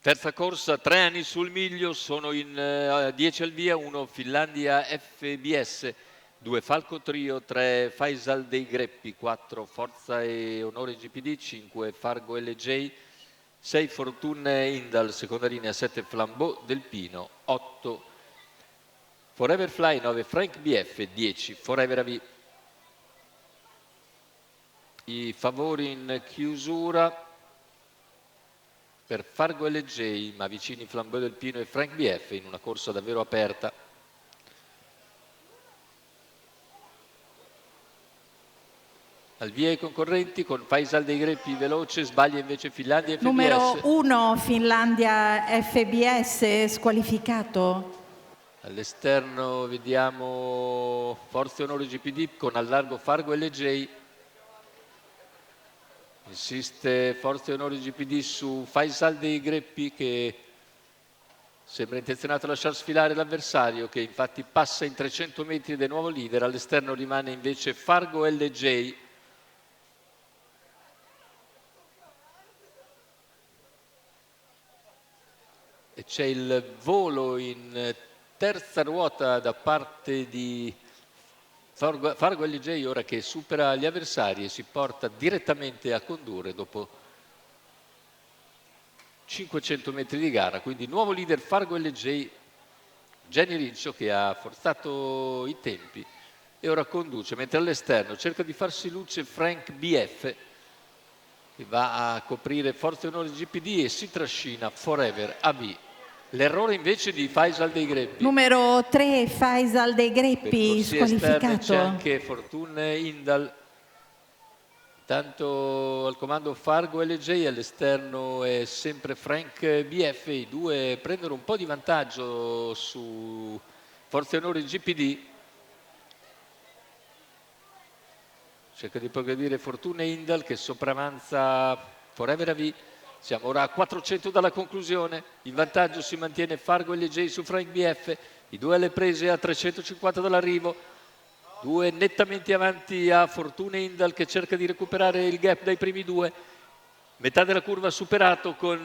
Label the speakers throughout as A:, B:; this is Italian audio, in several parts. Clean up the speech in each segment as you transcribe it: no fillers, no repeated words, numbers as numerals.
A: Terza corsa, 3 anni sul miglio, sono in 10 al via, 1 Finlandia FBS, 2 Falco Trio, 3 Faisal dei Greppi, 4 Forza e Onore GPD, 5 Fargo LJ, 6 Fortune Indal, seconda linea, 7 Flambeau del Pino, 8 Forever Fly, 9 Frank BF, 10 Forever AV. I favori in chiusura per Fargo LJ, ma vicini Flambeau del Pino e Frank BF in una corsa davvero aperta. Al via i concorrenti con Faisal dei Greppi veloce, sbaglia invece Finlandia FBS.
B: Numero 1 Finlandia FBS squalificato.
A: All'esterno vediamo Forza e Onore GPD con al largo Fargo LJ. Insiste Forza e Onore GPD su Faisal dei Greppi che sembra intenzionato a lasciar sfilare l'avversario, che infatti passa in 300 metri del nuovo leader. All'esterno rimane invece Fargo LJ. E c'è il volo in terza ruota da parte di Fargo LJ, ora che supera gli avversari e si porta direttamente a condurre dopo 500 metri di gara. Quindi nuovo leader Fargo LJ, Jenny Riccio, che ha forzato i tempi e ora conduce, mentre all'esterno cerca di farsi luce Frank BF, che va a coprire Forza e Onore GPD e si trascina Forever AV. L'errore invece di Faisal dei Greppi.
B: Numero 3 Faisal dei Greppi squalificato.
A: C'è anche Fortune Indal. Tanto al comando Fargo LJ, all'esterno è sempre Frank BF. I due prendono un po' di vantaggio su Forza e Onore GPD. Cerca di progredire Fortune Indal che sopravanza Forever AV. Siamo ora a 400 dalla conclusione, in vantaggio si mantiene Fargo LJ su Frank BF, i due alle prese a 350 dall'arrivo, due nettamente avanti a Fortune Indal che cerca di recuperare il gap dai primi due, metà della curva superato con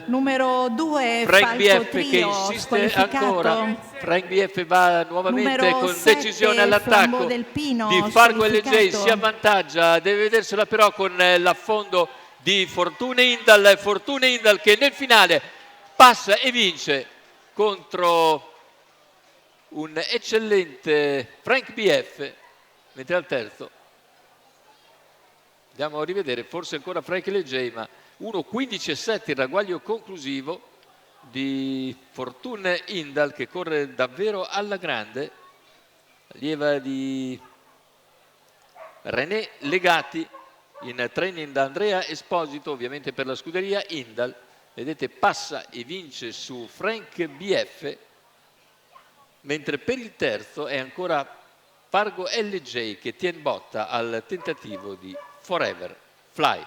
B: numero 2
A: Frank BF
B: Trio,
A: che insiste ancora. Frank BF va nuovamente numero con 7, decisione all'attacco di Fargo LJ, si avvantaggia, deve vedersela però con l'affondo di Fortune Indal che nel finale passa e vince contro un eccellente Frank BF, mentre al terzo andiamo a rivedere forse ancora Frank LJ, ma 1.15.7 il ragguaglio conclusivo di Fortune Indal che corre davvero alla grande, allieva di René Legati, in training da Andrea Esposito, ovviamente per la scuderia Indal. Vedete, passa e vince su Frank BF, mentre per il terzo è ancora Fargo LJ che tiene botta al tentativo di Forever Fly.